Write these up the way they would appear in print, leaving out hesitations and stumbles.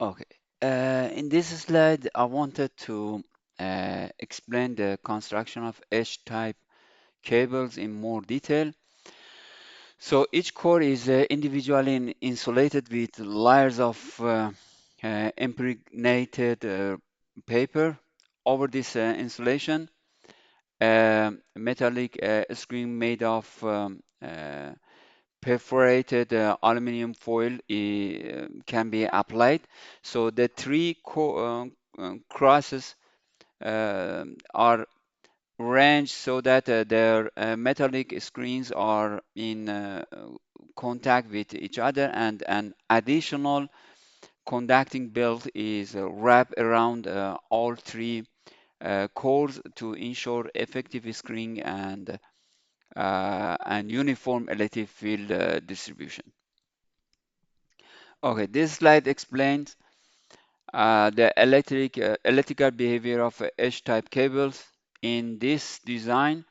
Okay. In this slide, I wanted to explain the construction of H-type cables in more detail. So each core is individually insulated with layers of impregnated paper. Over this insulation, metallic screen made of perforated aluminum foil can be applied. So the three crosses are arranged so that their metallic screens are in contact with each other, and an additional conducting belt is wrapped around all three cores to ensure effective screening and uniform electric field distribution. Okay, this slide explains the electrical behavior of H-type cables. In this design,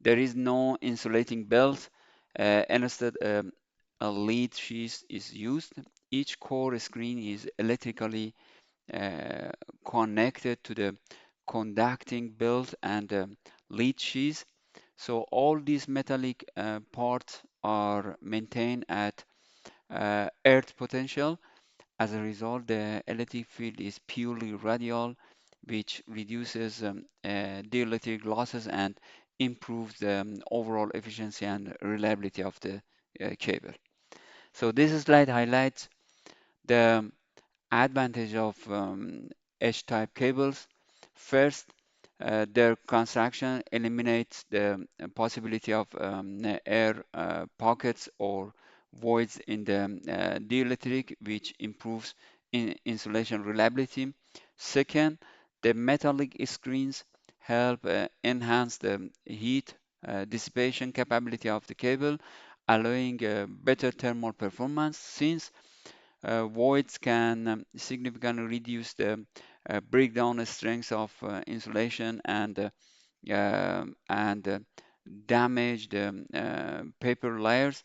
there is no insulating belt. Instead, a lead sheath is used. Each core screen is electrically uh, connected to the conducting belt and lead sheath. So all these metallic parts are maintained at earth potential. As a result, the electric field is purely radial, which reduces dielectric losses and improves the overall efficiency and reliability of the cable. So this slide highlights the advantage of H-type cables. First, their construction eliminates the possibility of air pockets or voids in the dielectric, which improves insulation reliability. Second, the metallic screens help enhance the heat dissipation capability of the cable, allowing better thermal performance since voids can significantly reduce the breakdown strength of insulation and damage the paper layers.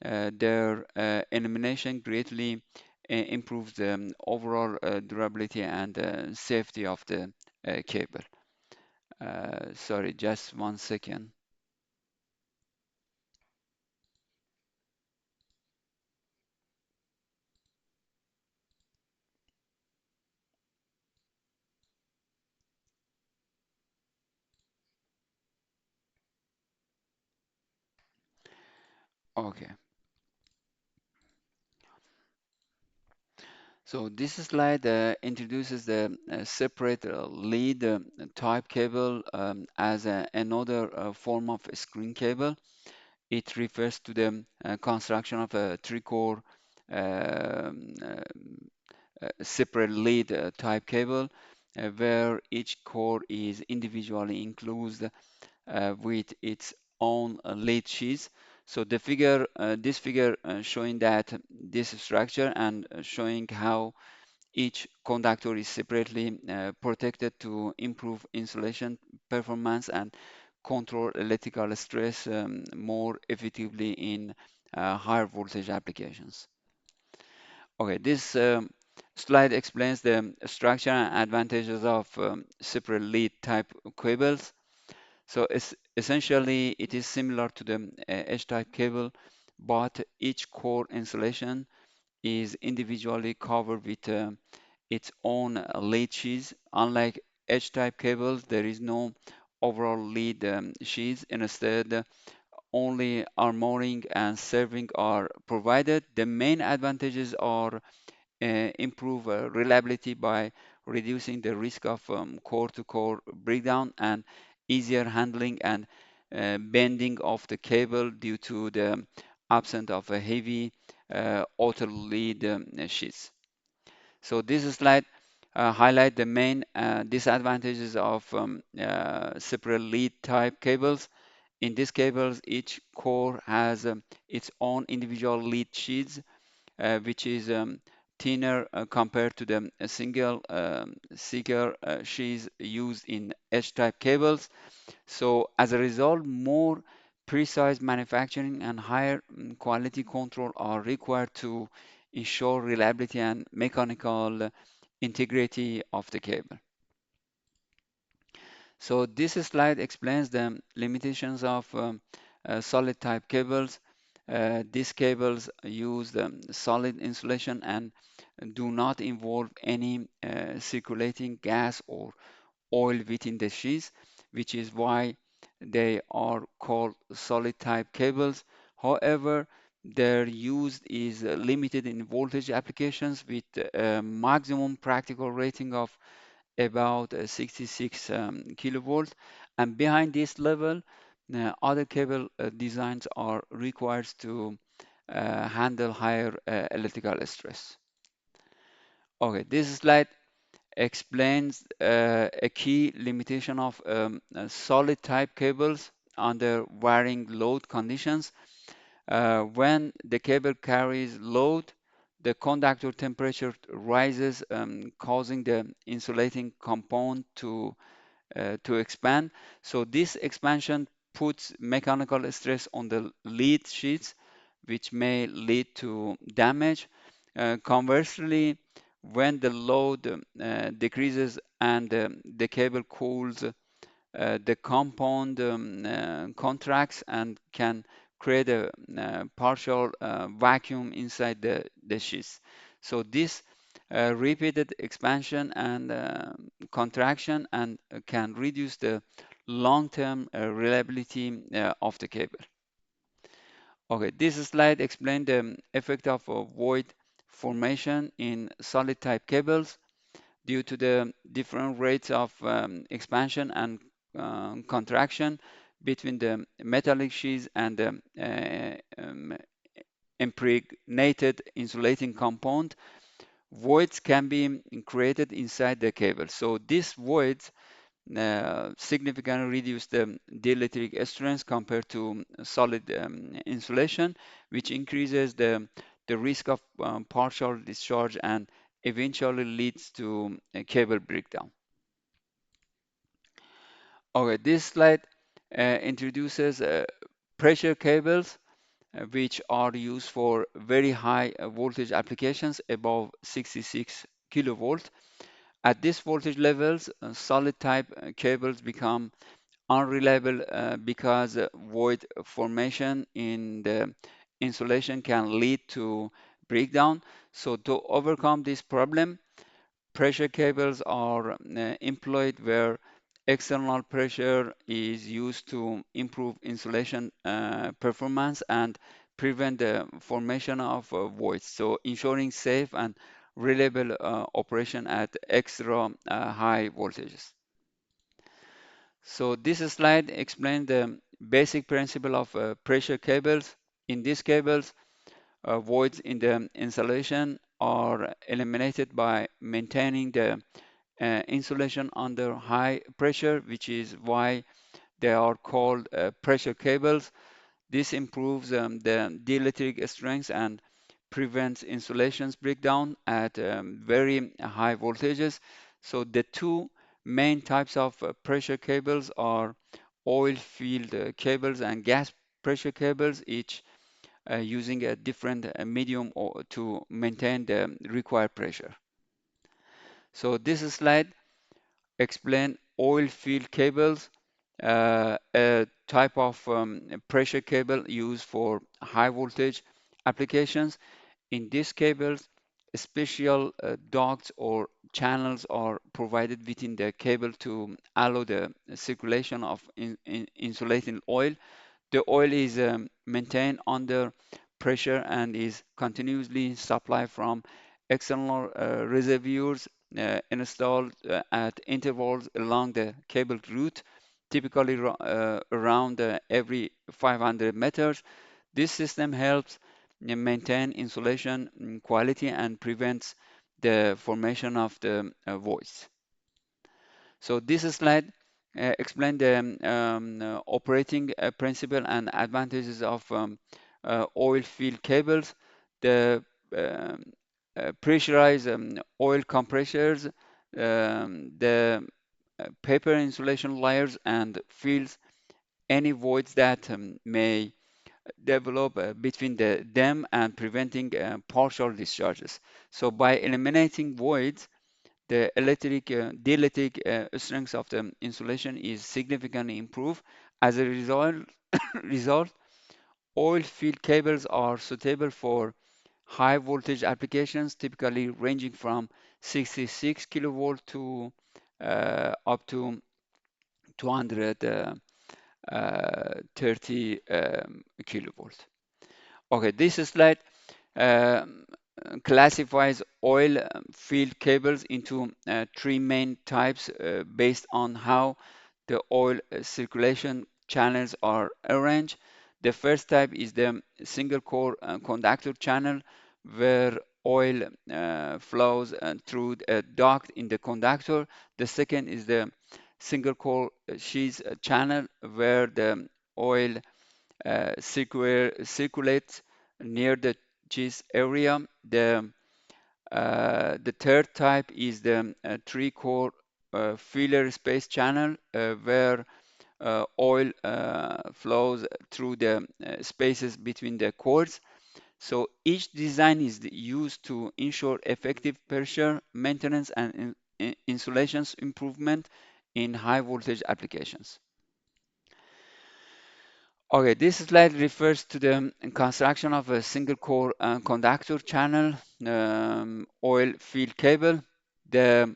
Their elimination greatly improves the overall durability and safety of the cable. Sorry, just 1 second. Okay. So this slide introduces the separate lead type cable as another form of screen cable. It refers to the construction of a three-core separate lead type cable where each core is individually enclosed with its own lead sheath. So this figure showing that this structure and showing how each conductor is separately protected to improve insulation performance and control electrical stress more effectively in higher voltage applications. Okay, this slide explains the structure and advantages of separate lead type cables. So essentially, it is similar to the H-type cable, but each core insulation is individually covered with its own lead sheath. Unlike H-type cables, there is no overall lead sheath. Instead, only armoring and serving are provided. The main advantages are improve reliability by reducing the risk of core-to-core breakdown and easier handling and bending of the cable due to the absence of a heavy auto lead sheath. So this slide highlight the main disadvantages of separate lead type cables. In these cables, each core has its own individual lead sheaths, which is thinner compared to the single seeker sheaths used in H-type cables. So as a result, more precise manufacturing and higher quality control are required to ensure reliability and mechanical integrity of the cable. So this slide explains the limitations of solid type cables. These cables use solid insulation and do not involve any circulating gas or oil within the sheath, which is why they are called solid type cables. However, their use is limited in voltage applications with a maximum practical rating of about 66 kilovolt, and behind this level other cable designs are required to handle higher electrical stress. Okay, this slide explains a key limitation of solid type cables under varying load conditions. When the cable carries load, the conductor temperature rises, causing the insulating compound to expand. So this expansion puts mechanical stress on the lead sheets, which may lead to damage. Conversely, when the load decreases and the cable cools, the compound contracts and can create a partial vacuum inside the sheath. So this repeated expansion and contraction and can reduce the long-term reliability of the cable. Okay, this slide explains the effect of void formation in solid type cables due to the different rates of expansion and contraction between the metallic sheaths and the impregnated insulating compound. Voids can be created inside the cable. So these voids significantly reduce the dielectric strength compared to solid insulation, which increases the risk of partial discharge and eventually leads to a cable breakdown. Okay, this slide introduces pressure cables, which are used for very high voltage applications above 66 kilovolt. At these voltage levels, solid type cables become unreliable because void formation in the insulation can lead to breakdown. So to overcome this problem, pressure cables are employed where external pressure is used to improve insulation performance and prevent the formation of voids. So ensuring safe and reliable operation at extra high voltages. So this slide explains the basic principle of pressure cables. In these cables, voids in the insulation are eliminated by maintaining the insulation under high pressure, which is why they are called pressure cables. This improves the dielectric strength and prevents insulation's breakdown at very high voltages. So the two main types of pressure cables are oil field cables and gas pressure cables, each using a different medium to maintain the required pressure. So this slide explain oil field cables, a type of pressure cable used for high voltage applications. In these cables, special ducts or channels are provided within the cable to allow the circulation of insulating oil. The oil is maintained under pressure and is continuously supplied from external reservoirs installed at intervals along the cable route, typically around every 500 meters. This system helps maintain insulation quality and prevents the formation of the voids. So this slide explains the operating principle and advantages of oil field cables. The um, pressurized oil compressors, the paper insulation layers, and fills any voids that may develop between them and preventing partial discharges. So by eliminating voids, the dielectric strength of the insulation is significantly improved. As a result, oil field cables are suitable for high voltage applications, typically ranging from 66 kilovolt to up to 230 kilovolt. Okay, this slide um, classifies oil field cables into three main types based on how the oil circulation channels are arranged. The first type is the single core conductor channel, where oil flows through a duct in the conductor. The second is the single core sheath channel, where the oil circulates near the cheese area. The third type is the three-core filler space channel, where oil flows through the spaces between the cores. So each design is used to ensure effective pressure maintenance and insulation improvement in high voltage applications. Okay, this slide refers to the construction of a single core conductor channel oil field cable. The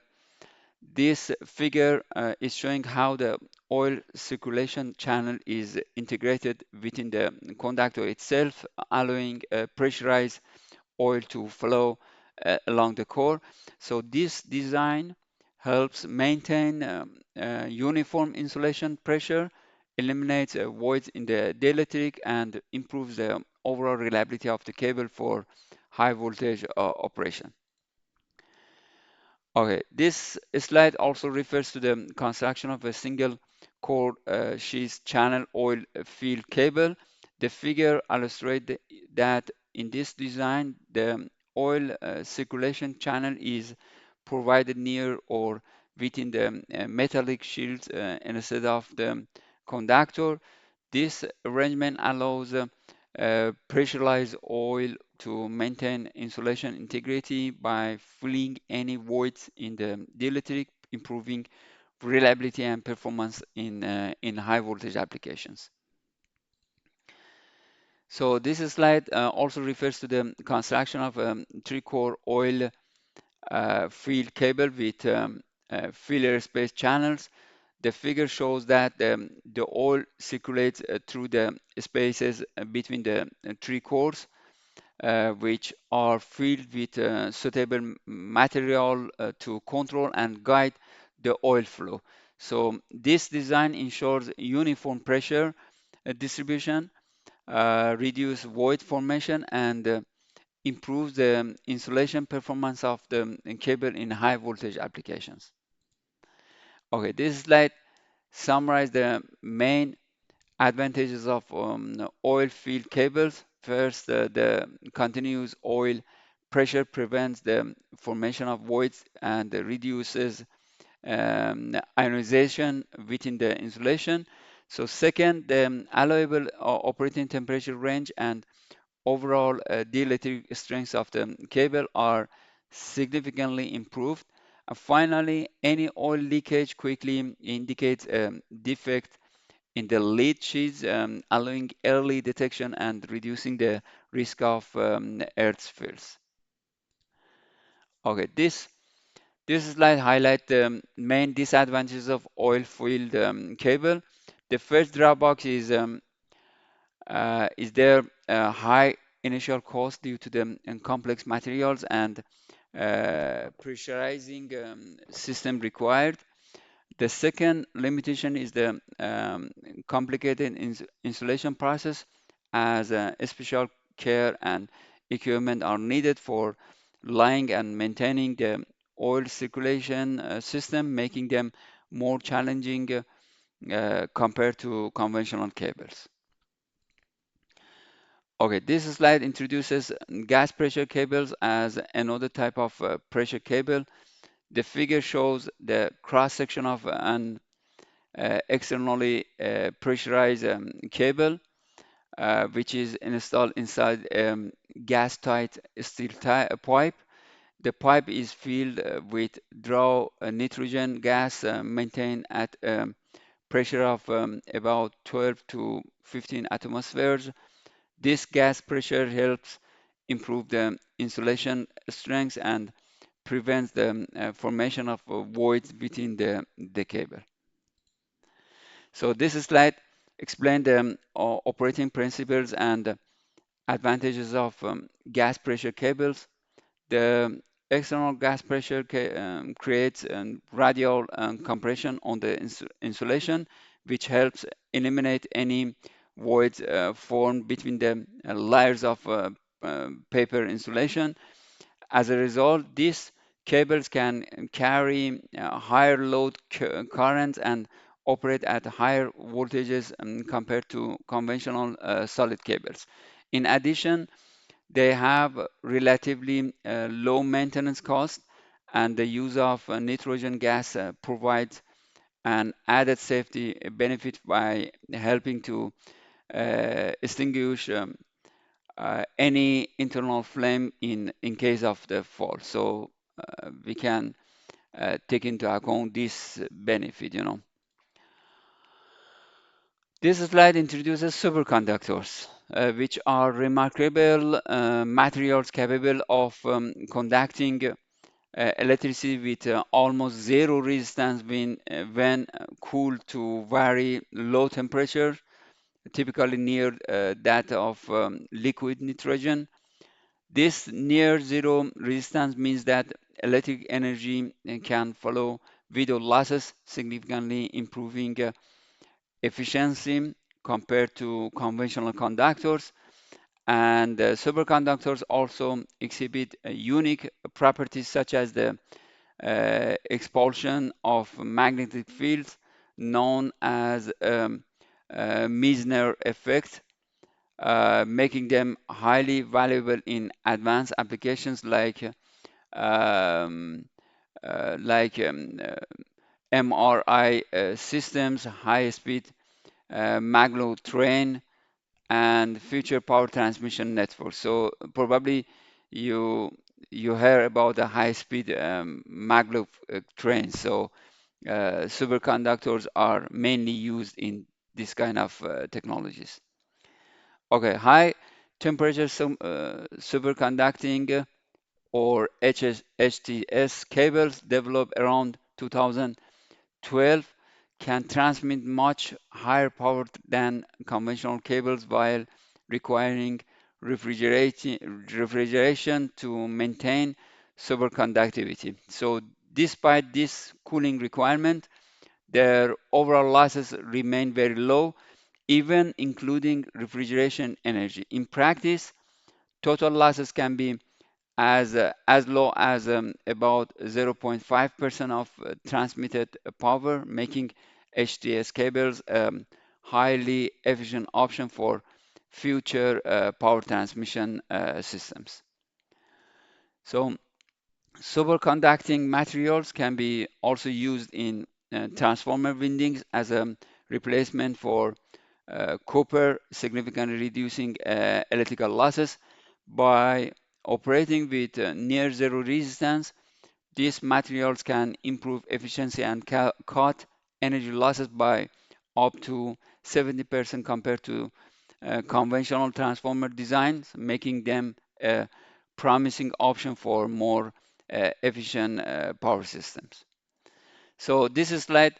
This figure is showing how the oil circulation channel is integrated within the conductor itself, allowing pressurized oil to flow along the core. So this design helps maintain uniform insulation pressure, eliminates voids in the dielectric, and improves the overall reliability of the cable for high voltage operation. Okay, this slide also refers to the construction of a single core sheath channel oil field cable. The figure illustrates that in this design, the oil circulation channel is provided near or within the metallic shields instead of the conductor. This arrangement allows pressurized oil to maintain insulation integrity by filling any voids in the dielectric, improving reliability and performance in high voltage applications. So this slide also refers to the construction of a three-core oil field cable with filler space channels. The figure shows that the oil circulates through the spaces between the three cores, which are filled with suitable material to control and guide the oil flow. So this design ensures uniform pressure distribution, reduce void formation, and improves the insulation performance of the cable in high voltage applications. Okay, this slide summarizes the main advantages of oil field cables. First, the continuous oil pressure prevents the formation of voids and reduces ionization within the insulation. So second, the allowable operating temperature range and overall dielectric strengths of the cable are significantly improved. And finally, any oil leakage quickly indicates a defect in the lead sheets, allowing early detection and reducing the risk of earth spills. Okay, this slide highlights the main disadvantages of oil field cable. The first drawback is their high initial cost due to the complex materials and pressurizing system required. The second limitation is the complicated installation process, as special care and equipment are needed for laying and maintaining the oil circulation system, making them more challenging compared to conventional cables. Okay, this slide introduces gas pressure cables as another type of pressure cable. The figure shows the cross section of an externally pressurized cable. which is installed inside gas-tight steel pipe. The pipe is filled with raw nitrogen gas maintained at pressure of about 12 to 15 atmospheres. This gas pressure helps improve the insulation strength and prevents the formation of voids between the cable. So this slide explains the operating principles and advantages of gas pressure cables. The external gas pressure creates radial compression on the insulation, which helps eliminate any voids formed between the layers of paper insulation. As a result, these cables can carry higher load currents and operate at higher voltages compared to conventional solid cables. In addition, they have relatively low maintenance cost, and the use of nitrogen gas provides an added safety benefit by helping to extinguish any internal flame in case of the fall. So we can take into account this benefit. This slide introduces superconductors, which are remarkable materials capable of conducting electricity with almost zero resistance when cooled to very low temperature, typically near that of liquid nitrogen. This near zero resistance means that electric energy can flow without losses, significantly improving efficiency compared to conventional conductors. And superconductors also exhibit unique properties such as the expulsion of magnetic fields known as Meissner effect, making them highly valuable in advanced applications um, like MRI systems, high-speed maglev train, and future power transmission networks. So probably you you heard about the high-speed maglev trains. So superconductors are mainly used in this kind of technologies. Okay, high temperature superconducting or HTS cables developed around 2012 can transmit much higher power than conventional cables while requiring refrigeration to maintain superconductivity. So despite this cooling requirement, their overall losses remain very low, even including refrigeration energy. In practice, total losses can be as low as about 0.5% of transmitted power, making HTS cables highly efficient option for future power transmission systems. So superconducting materials can be also used in transformer windings as a replacement for copper, significantly reducing electrical losses. By operating with near zero resistance, these materials can improve efficiency and cut energy losses by up to 70% compared to conventional transformer designs, making them a promising option for more efficient power systems. So this slide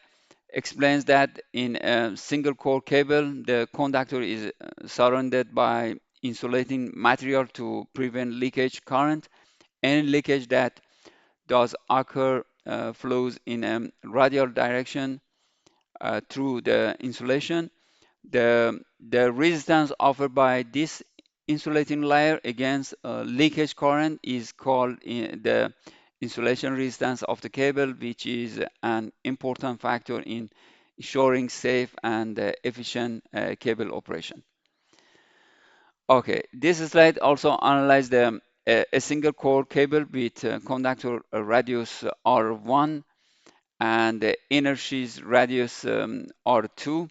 explains that in a single core cable, the conductor is surrounded by insulating material to prevent leakage current. Any leakage that does occur flows in a radial direction through the insulation. The resistance offered by this insulating layer against leakage current is called the insulation resistance of the cable, which is an important factor in ensuring safe and efficient cable operation. Okay, this slide also analyzes a single core cable with conductor radius R1 and the inner sheath radius R2.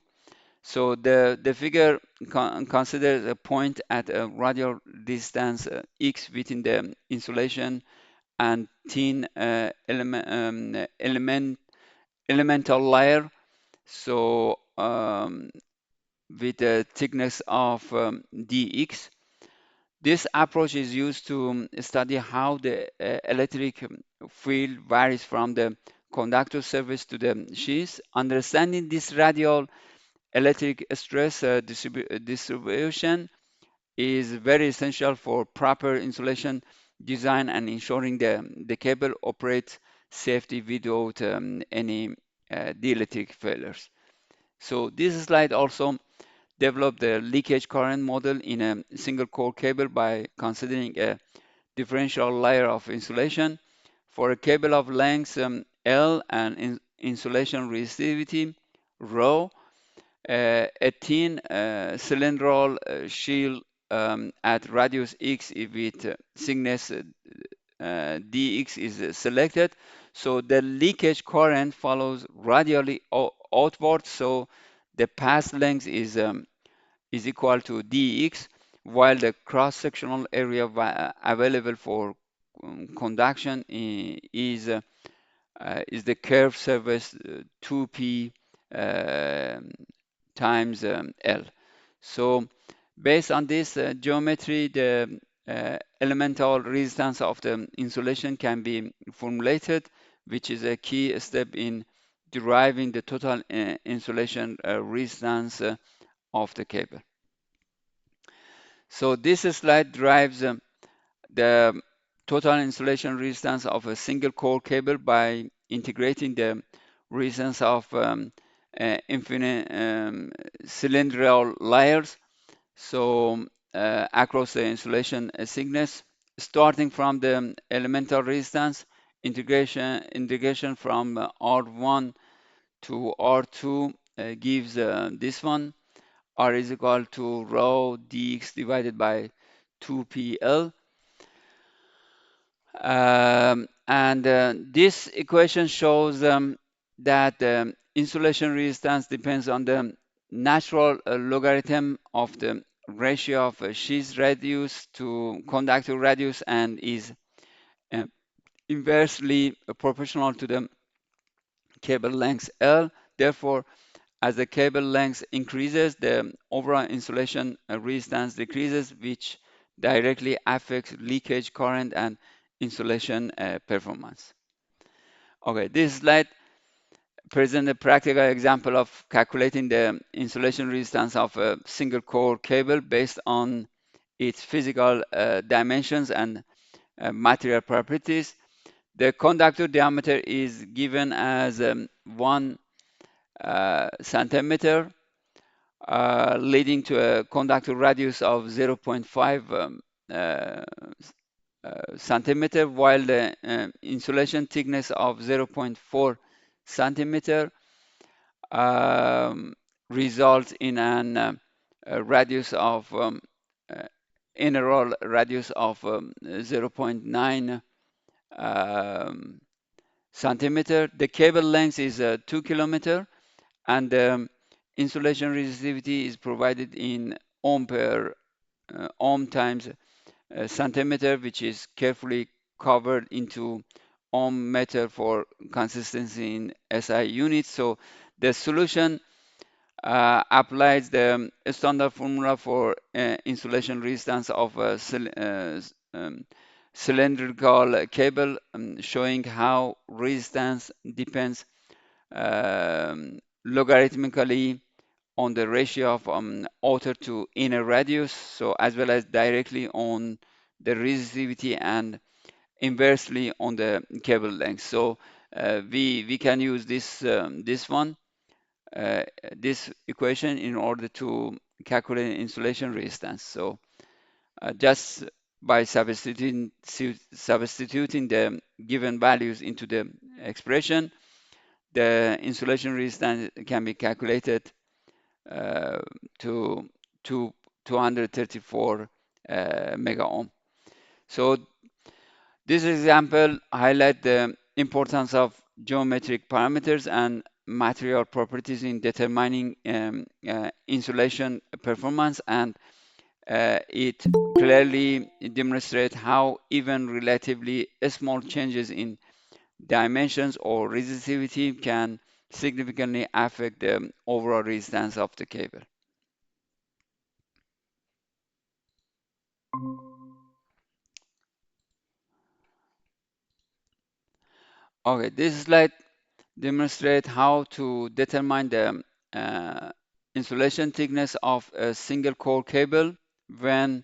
So the figure considers a point at a radial distance x within the insulation and thin elemental layer. So with a thickness of dx. This approach is used to study how the electric field varies from the conductor surface to the sheath. Understanding this radial electric stress distribution is very essential for proper insulation design and ensuring the cable operates safely without any dielectric failures. So this slide also developed the leakage current model in a single core cable by considering a differential layer of insulation. For a cable of length L and insulation resistivity rho, a thin cylindrical shield at radius x with thickness dx is selected. So the leakage current follows radially outward. So the path length is equal to dx, while the cross-sectional area available for conduction is the curved surface 2p um times L. So based on this geometry, the elemental resistance of the insulation can be formulated, which is a key step in deriving the total insulation resistance of the cable. So this slide derives the total insulation resistance of a single core cable by integrating the resistance of infinite cylindrical layers. So across the insulation thickness, starting from the elemental resistance, integration from R1 to R2 gives this one. R is equal to rho dx divided by 2pl. And this equation shows that insulation resistance depends on the natural logarithm of the ratio of sheath radius to conductor radius and is uh, inversely proportional to the cable length L. Therefore, as the cable length increases, the overall insulation resistance decreases, which directly affects leakage current and insulation performance. Okay, this slide presents a practical example of calculating the insulation resistance of a single core cable based on its physical dimensions and material properties. The conductor diameter is given as 1 centimeter, leading to a conductor radius of 0.5 uh, centimeter, while the insulation thickness of 0.4 centimeter um, results in a radius of uh, inner radius of 0.9 um, centimeter. The cable length is 2 kilometer, and insulation resistivity is provided in ohm per ohm times centimeter, which is carefully covered into ohm meter for consistency in SI units. So the solution applies the standard formula for insulation resistance of a cylindrical cable, showing how resistance depends logarithmically on the ratio of outer to inner radius, so as well as directly on the resistivity and inversely on the cable length. So we can use this one, uh, this equation, in order to calculate insulation resistance. So just by substituting the given values into the expression, the insulation resistance can be calculated uh, to, to 234 mega ohm. So this example highlight the importance of geometric parameters and material properties in determining insulation performance, and it clearly demonstrates how even relatively small changes in dimensions or resistivity can significantly affect the overall resistance of the cable. Okay, this slide demonstrates how to determine the uh, insulation thickness of a single core cable when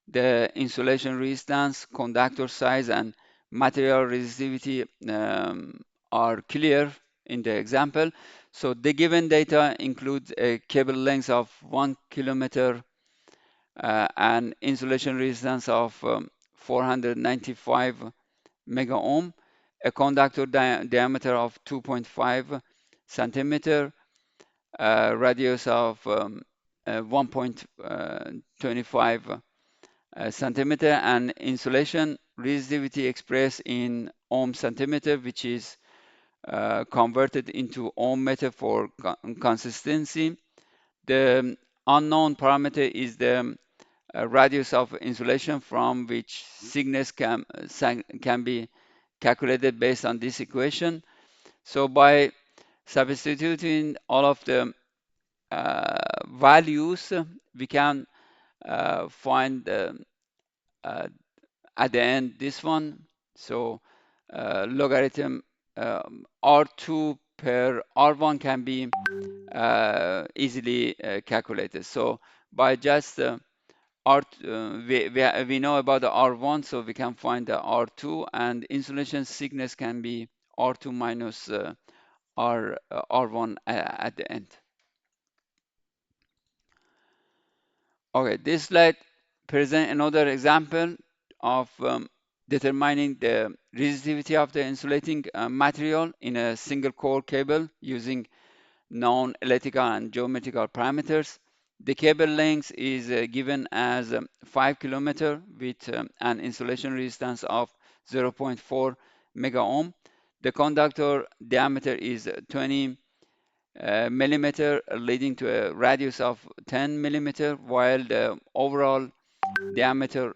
the insulation resistance, conductor size, and material resistivity are clear in the example. So the given data includes a cable length of 1 kilometer, and insulation resistance of 495 mega ohm, a conductor diameter of 2.5 centimeter, radius of 1.25 centimeter, and insulation resistivity expressed in ohm centimeter, which is converted into ohm meter for consistency. The unknown parameter is the radius of insulation from which thickness can be calculated based on this equation. So by substituting all of the values, we can find uh, at the end this one. So logarithm R2 per R1 can be easily calculated. So by just we know about the R1, so we can find the R2, and insulation thickness can be R2 minus R1 at the end. Okay, this slide presents another example of determining the resistivity of the insulating material in a single core cable using known electrical and geometrical parameters. The cable length is given as 5 kilometer with an insulation resistance of 0.4 mega ohm. The conductor diameter is 20 millimeter, leading to a radius of 10 millimeter, while the overall diameter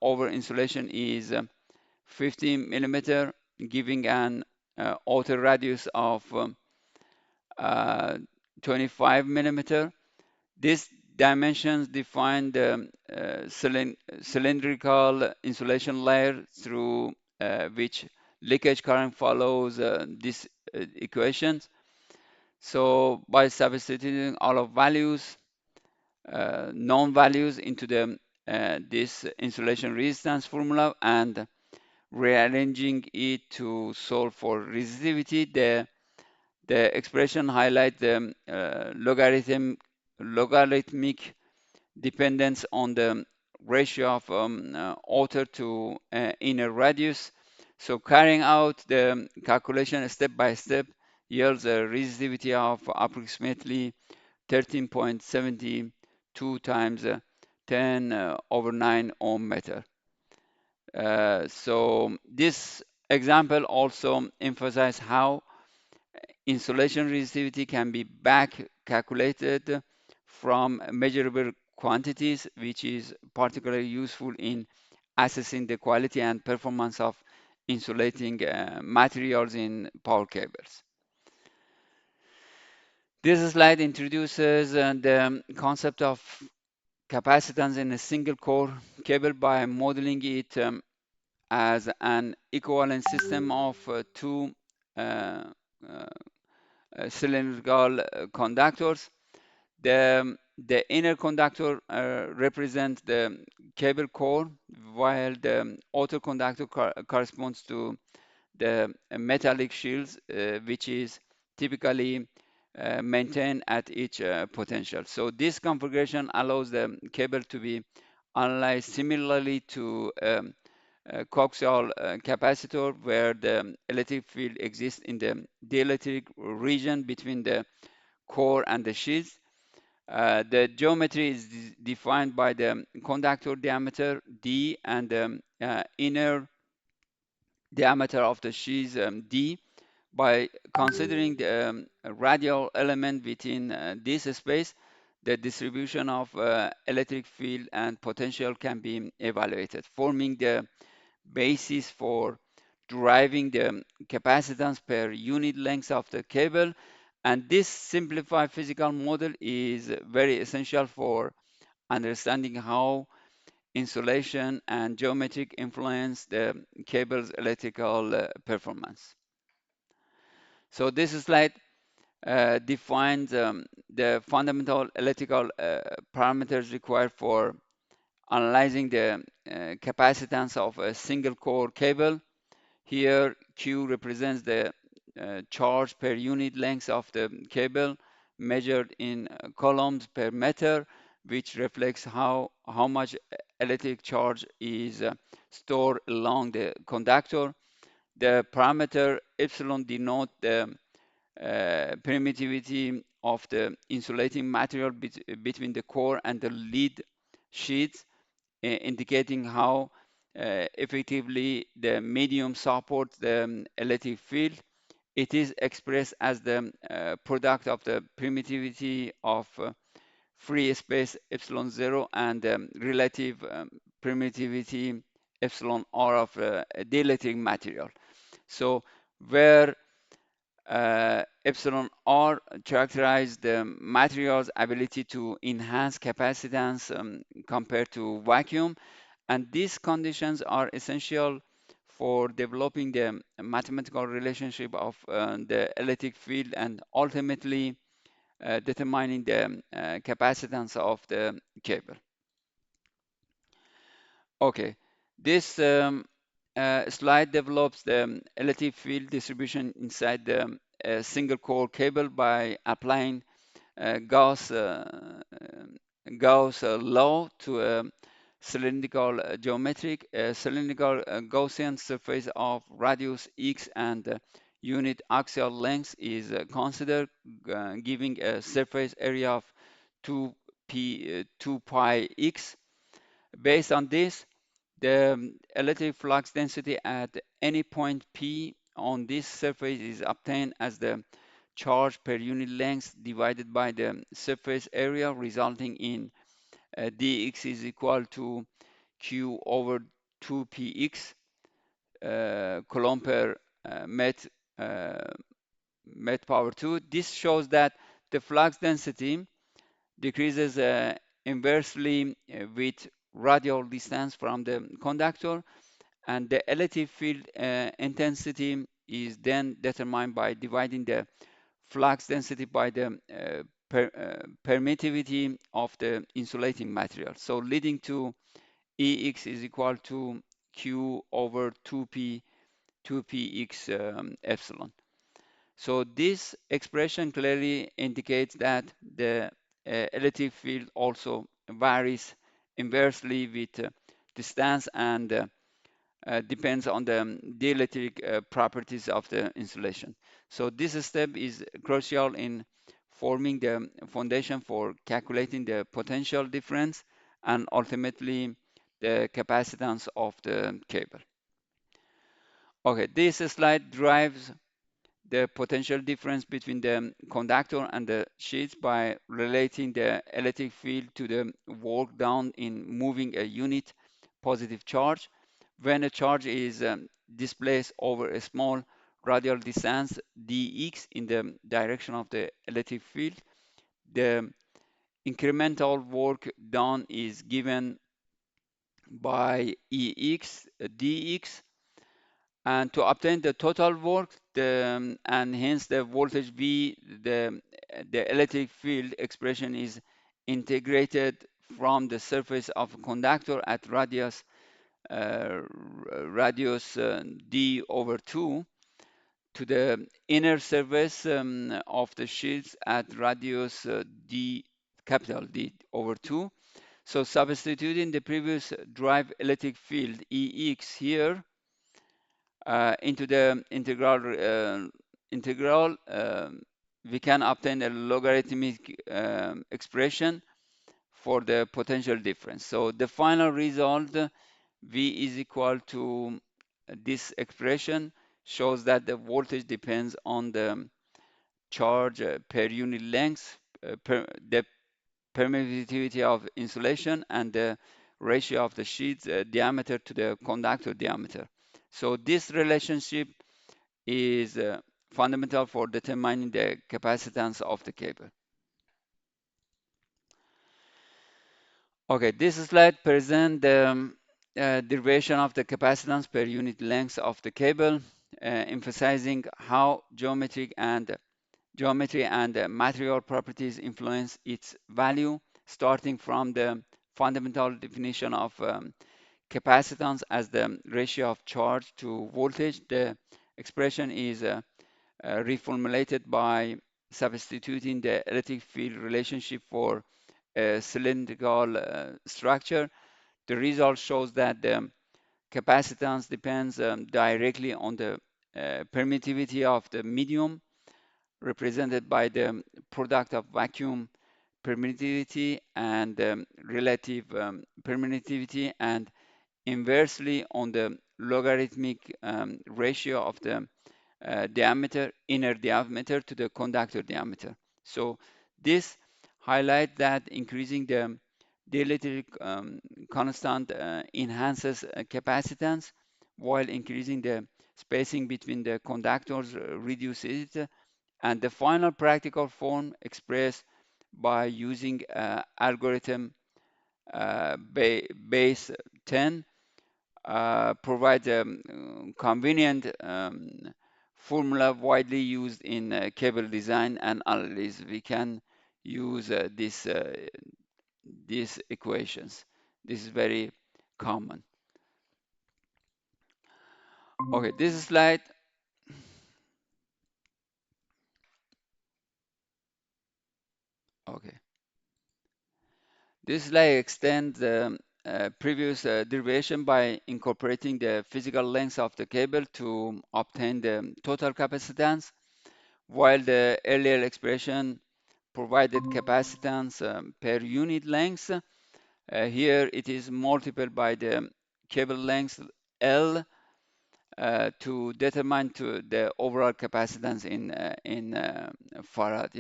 over insulation is 50 millimeter, giving an outer radius of uh, 25 millimeter. These dimensions define the cylindrical insulation layer through which leakage current follows these equations. So by substituting all of values, known values into the this insulation resistance formula and rearranging it to solve for resistivity, the expression highlight the logarithmic dependence on the ratio of outer to inner radius. So carrying out the calculation step by step yields a resistivity of approximately 13.72 times 10 over 9 ohm meter. So this example also emphasizes how insulation resistivity can be back calculated from measurable quantities, which is particularly useful in assessing the quality and performance of insulating materials in power cables. This slide introduces the concept of capacitance in a single core cable by modeling it as an equivalent system of two uh, uh, cylindrical conductors. The inner conductor represents the cable core, while the outer conductor corresponds to the metallic shields, which is typically maintained at each potential. So this configuration allows the cable to be analyzed similarly to coaxial capacitor, where the electric field exists in the dielectric region between the core and the sheath. The geometry is defined by the conductor diameter d and the inner diameter of the sheath d, By considering the radial element within this space, the distribution of electric field and potential can be evaluated, forming the basis for deriving the capacitance per unit length of the cable. And this simplified physical model is very essential for understanding how insulation and geometric influence the cable's electrical performance. So this slide defines the fundamental electrical parameters required for analyzing the capacitance of a single core cable. Here, Q represents the charge per unit length of the cable measured in coulombs per meter, which reflects how much electric charge is stored along the conductor. The parameter epsilon denotes the permittivity of the insulating material between the core and the lead sheets, indicating how effectively the medium supports the electric field. It is expressed as the product of the permittivity of free space epsilon zero and relative permittivity epsilon r of the electric material. So where epsilon r characterize the material's ability to enhance capacitance compared to vacuum, and these conditions are essential for developing the mathematical relationship of the electric field and ultimately determining the capacitance of the cable. Okay, this slide develops the electric field distribution inside the single core cable by applying Gauss law to a cylindrical geometric cylindrical Gaussian surface of radius x and unit axial length is considered, giving a surface area of 2 pi x. Based on this, the electric flux density at any point P on this surface is obtained as the charge per unit length divided by the surface area, resulting in dx is equal to q over 2px coulomb per uh, met power 2. This shows that the flux density decreases inversely with radial distance from the conductor, and the electric field intensity is then determined by dividing the flux density by the permittivity of the insulating material. So leading to Ex is equal to Q over 2px epsilon. So this expression clearly indicates that the electric field also varies inversely with distance and depends on the dielectric properties of the insulation. So this step is crucial in forming the foundation for calculating the potential difference and ultimately the capacitance of the cable. Okay, this slide drives the potential difference between the conductor and the sheets by relating the electric field to the work done in moving a unit positive charge. When a charge is displaced over a small radial distance dx in the direction of the electric field, the incremental work done is given by Ex dx, and to obtain the total work and hence the voltage V, the electric field expression is integrated from the surface of a conductor at radius d over 2 to the inner surface of the sheets at radius d capital D over 2. So substituting the previous drive electric field Ex here into the integral, we can obtain a logarithmic expression for the potential difference. So the final result, V is equal to this expression, shows that the voltage depends on the charge per unit length, the permittivity of insulation, and the ratio of the sheet's diameter to the conductor diameter. So this relationship is fundamental for determining the capacitance of the cable. Okay, this slide presents the derivation of the capacitance per unit length of the cable, emphasizing how geometry and material properties influence its value, starting from the fundamental definition of capacitance as the ratio of charge to voltage. The expression is reformulated by substituting the electric field relationship for a cylindrical structure. The result shows that the capacitance depends directly on the permittivity of the medium, represented by the product of vacuum permittivity and relative permittivity, and inversely on the logarithmic ratio of the inner diameter to the conductor diameter. So this highlights that increasing the dielectric constant enhances capacitance, while increasing the spacing between the conductors reduces it. And the final practical form expressed by using algorithm base 10 provides a convenient formula widely used in cable design and analysis. We can use these equations. This is very common. Okay, this slide. Okay, this slide extends the previous derivation by incorporating the physical length of the cable to obtain the total capacitance, while the earlier expression provided capacitance per unit length. Here it is multiplied by the cable length L to determine to the overall capacitance in farad.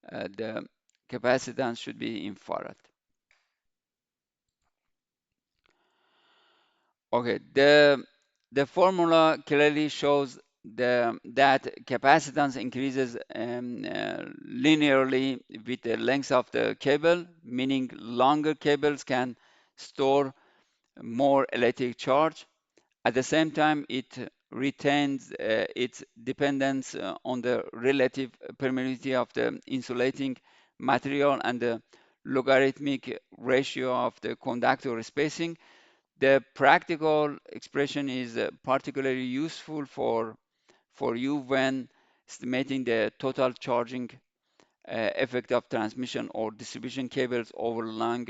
The capacitance should be in farad. Okay, the formula clearly shows that capacitance increases linearly with the length of the cable, meaning longer cables can store more electric charge. At the same time, it retains its dependence on the relative permeability of the insulating material and the logarithmic ratio of the conductor spacing. The practical expression is particularly useful for you when estimating the total charging effect of transmission or distribution cables over long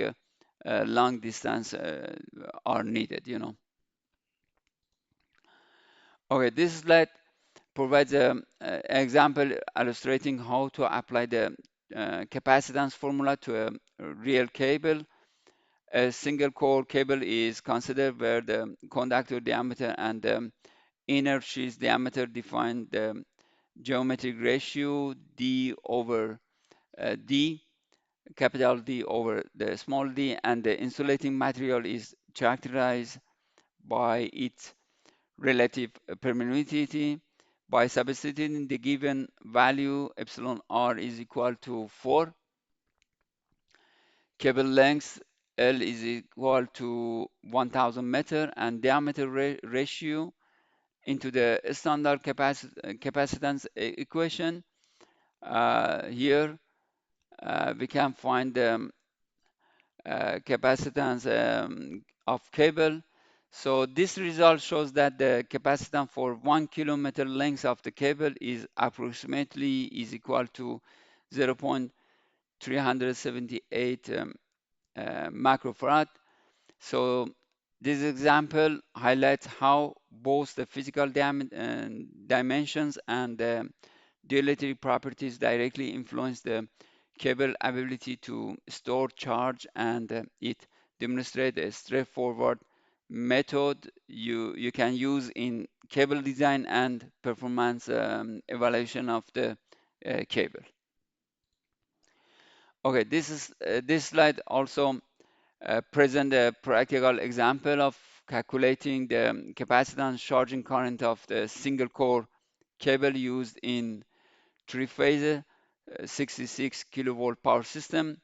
distance are needed. Okay, this slide provides an example illustrating how to apply the capacitance formula to a real cable. A single core cable is considered where the conductor diameter and the inner sheath diameter define the geometric ratio D over D, capital D over the small d, and the insulating material is characterized by its relative permeability. By substituting the given value, epsilon r is equal to 4, cable length L is equal to 1000 meter, and diameter ratio into the standard capacitance equation. Here we can find the capacitance of cable. So this result shows that the capacitance for 1 kilometer length of the cable is approximately equal to 0.378 microfarad. So this example highlights how both the physical dimensions and the dielectric properties directly influence the cable ability to store charge, and it demonstrates a straightforward method you can use in cable design and performance evaluation of the cable. Okay, this slide also present a practical example of calculating the capacitance charging current of the single core cable used in three-phase 66 kilovolt power system.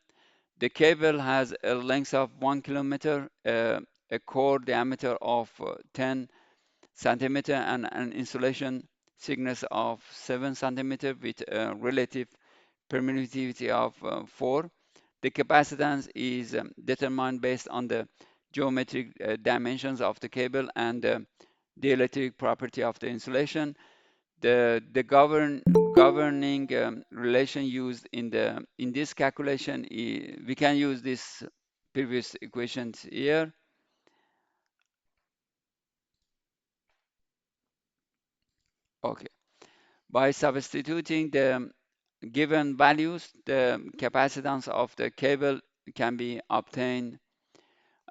The cable has a length of 1 kilometer, a core diameter of 10 centimeter, and an insulation thickness of 7 centimeter with a relative permittivity of 4. The capacitance is determined based on the geometric dimensions of the cable and the electric property of the insulation. The governing relation used in this calculation, we can use this previous equations here. Okay, by substituting the given values, the capacitance of the cable can be obtained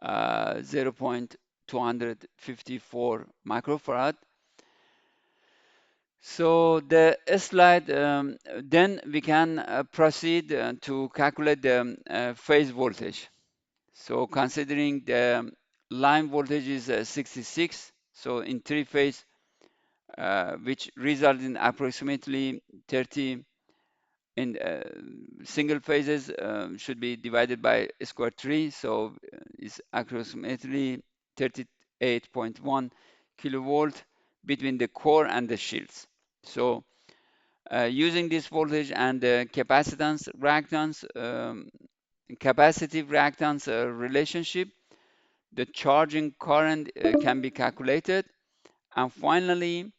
0.254 microfarad. So the slide, then we can proceed to calculate the phase voltage. So considering the line voltage is 66, so in three phase, which result in approximately 30 in single phases should be divided by square 3, so it's approximately 38.1 kilovolt between the core and the shields. So using this voltage and the capacitance reactance capacitive reactance relationship, the charging current can be calculated, and finally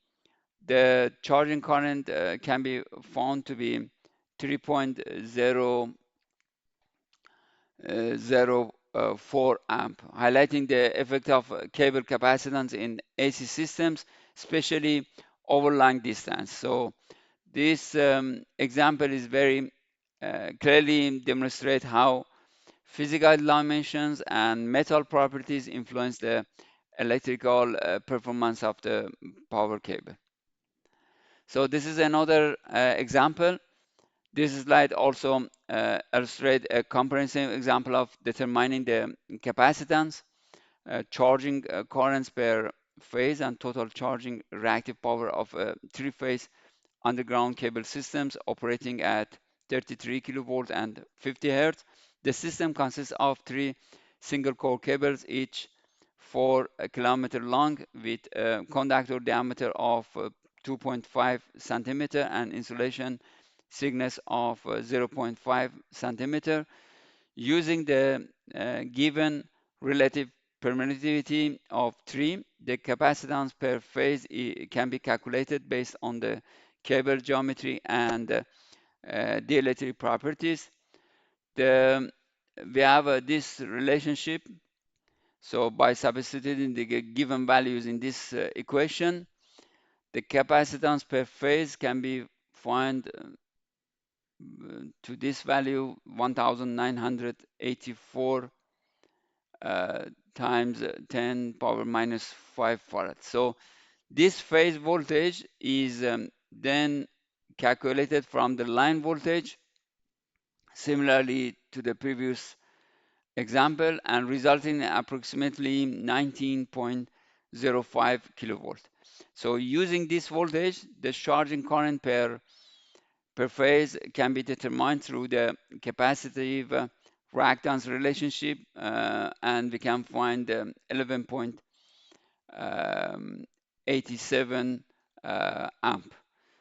the charging current can be found to be 3.004 amp, highlighting the effect of cable capacitance in AC systems, especially over long distance. So this example is very clearly demonstrate how physical dimensions and metal properties influence the electrical performance of the power cable. So this is another example. This slide also illustrates a comprehensive example of determining the capacitance, charging currents per phase, and total charging reactive power of three-phase underground cable systems operating at 33 kilovolt and 50 hertz. The system consists of three single core cables, each 4 kilometer long, with a conductor diameter of 2.5 centimeter and insulation thickness of 0.5 centimeter. Using the given relative permittivity of 3, the capacitance per phase can be calculated based on the cable geometry and the electric properties. We have this relationship. So by substituting the given values in this equation, the capacitance per phase can be found to this value 1984 times 10 power minus 5 farad. So this phase voltage is then calculated from the line voltage, similarly to the previous example, and resulting in approximately 19.05 kilovolt. So using this voltage, the charging current per phase can be determined through the capacitive reactance relationship, and we can find 11.87 amp.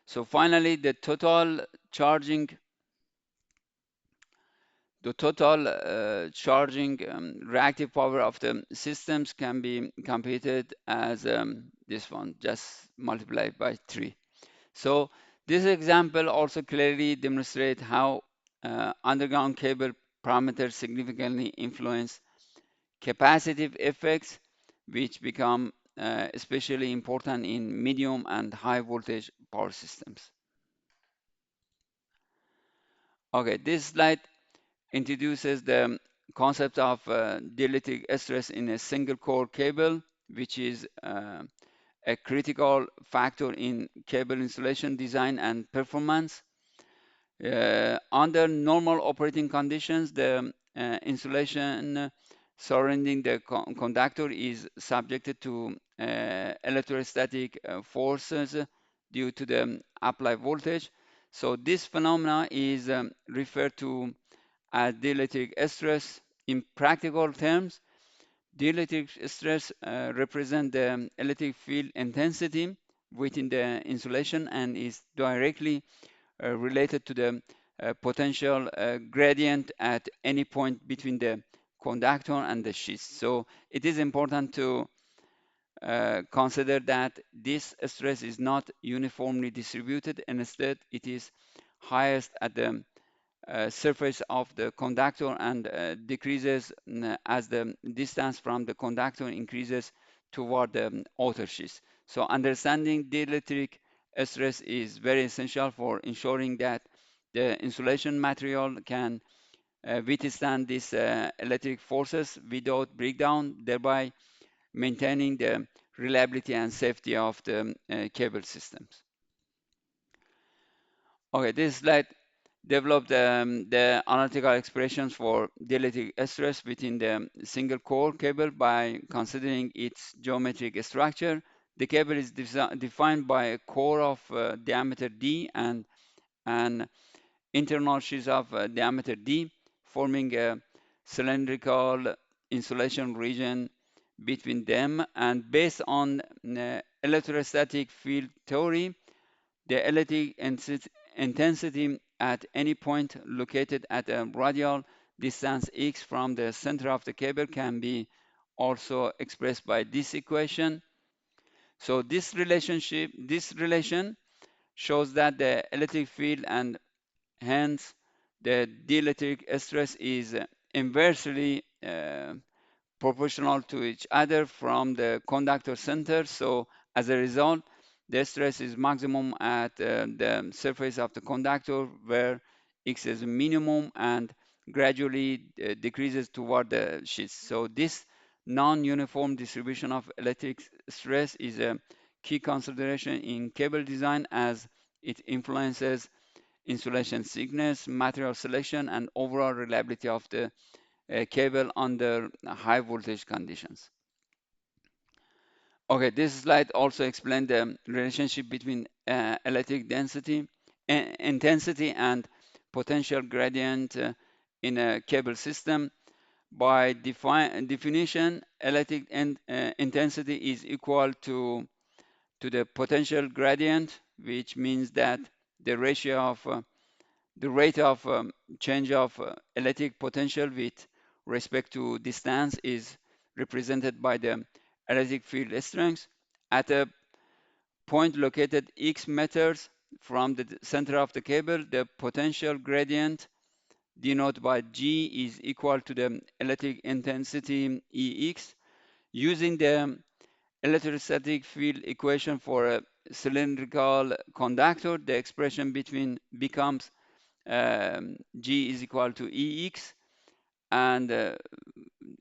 So finally, the total charging reactive power of the systems can be computed as this one, just multiplied by 3. So this example also clearly demonstrates how underground cable parameters significantly influence capacitive effects, which become especially important in medium and high voltage power systems. Okay, this slide introduces the concept of dielectric stress in a single core cable, which is a critical factor in cable insulation design and performance. Under normal operating conditions, the insulation surrounding the conductor is subjected to electrostatic forces due to the applied voltage. So this phenomena is referred to as dielectric stress. In practical terms, dielectric stress represents the electric field intensity within the insulation and is directly related to the potential gradient at any point between the conductor and the sheath. So it is important to consider that this stress is not uniformly distributed, and instead it is highest at the surface of the conductor and decreases as the distance from the conductor increases toward the outer sheath. So understanding dielectric stress is very essential for ensuring that the insulation material can withstand these electric forces without breakdown, thereby maintaining the reliability and safety of the cable systems. Okay, this slide developed the analytical expressions for dielectric stress within the single core cable by considering its geometric structure. The cable is defined by a core of diameter d and an internal sheath of diameter d, forming a cylindrical insulation region between them. And based on electrostatic field theory, the electric intensity at any point located at a radial distance x from the center of the cable can be also expressed by this equation. So this relation shows that the electric field and hence the dielectric stress is inversely proportional to each other from the conductor center. So as a result, the stress is maximum at the surface of the conductor where X is minimum and gradually decreases toward the sheath. So this non-uniform distribution of electric stress is a key consideration in cable design as it influences insulation thickness, material selection, and overall reliability of the cable under high voltage conditions. Okay, this slide also explains the relationship between electric density, intensity, and potential gradient in a cable system. By definition, electric intensity is equal to the potential gradient, which means that the ratio of the rate of change of electric potential with respect to distance is represented by the electric field strength. At a point located x meters from the center of the cable, the potential gradient denoted by G is equal to the electric intensity EX. Using the electrostatic field equation for a cylindrical conductor, the expression between becomes G is equal to EX, and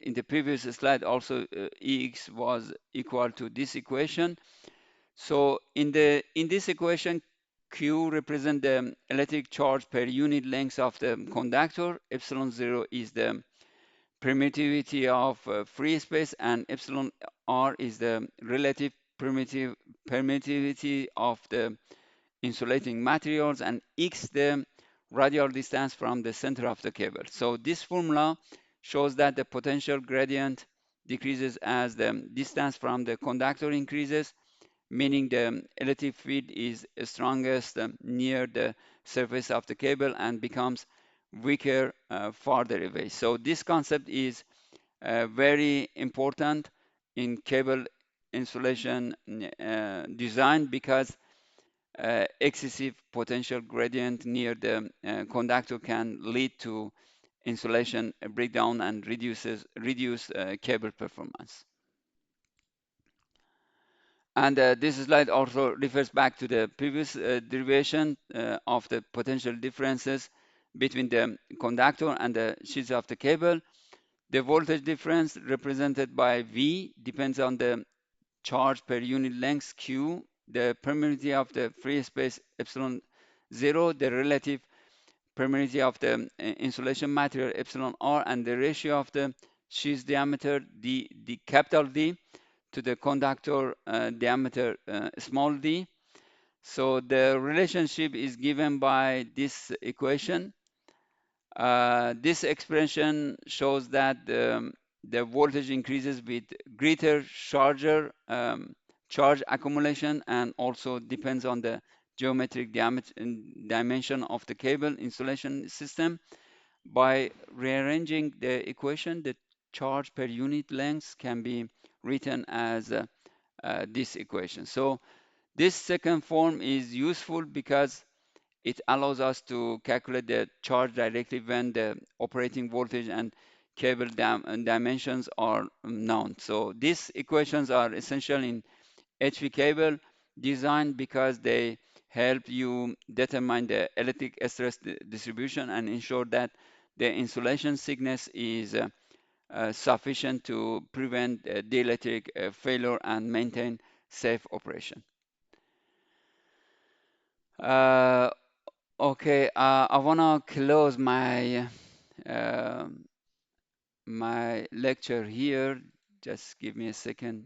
in the previous slide also EX was equal to this equation. So in this equation, Q represents the electric charge per unit length of the conductor, epsilon 0 is the permittivity of free space, and epsilon R is the relative permittivity of the insulating materials, and X the radial distance from the center of the cable. So this formula shows that the potential gradient decreases as the distance from the conductor increases, meaning the electric field is strongest near the surface of the cable and becomes weaker farther away. So this concept is very important in cable insulation design because excessive potential gradient near the conductor can lead to insulation breakdown and reduce cable performance. And this slide also refers back to the previous derivation of the potential differences between the conductor and the sheath of the cable. The voltage difference represented by V depends on the charge per unit length Q, the permeability of the free space epsilon 0, the relative permeability of the insulation material epsilon r, and the ratio of the sheath diameter the capital D to the conductor diameter small d. So the relationship is given by this equation. This expression shows that the voltage increases with greater charge accumulation, and also depends on the geometric diameter dimension of the cable insulation system. By rearranging the equation, the charge per unit length can be written as this equation. So this second form is useful because it allows us to calculate the charge directly when the operating voltage and cable dimensions are known. So these equations are essential in HV cable design because they help you determine the electric stress distribution and ensure that the insulation thickness is sufficient to prevent dielectric failure and maintain safe operation. Uh, okay, I wanna close uh, my lecture here. Just give me a second.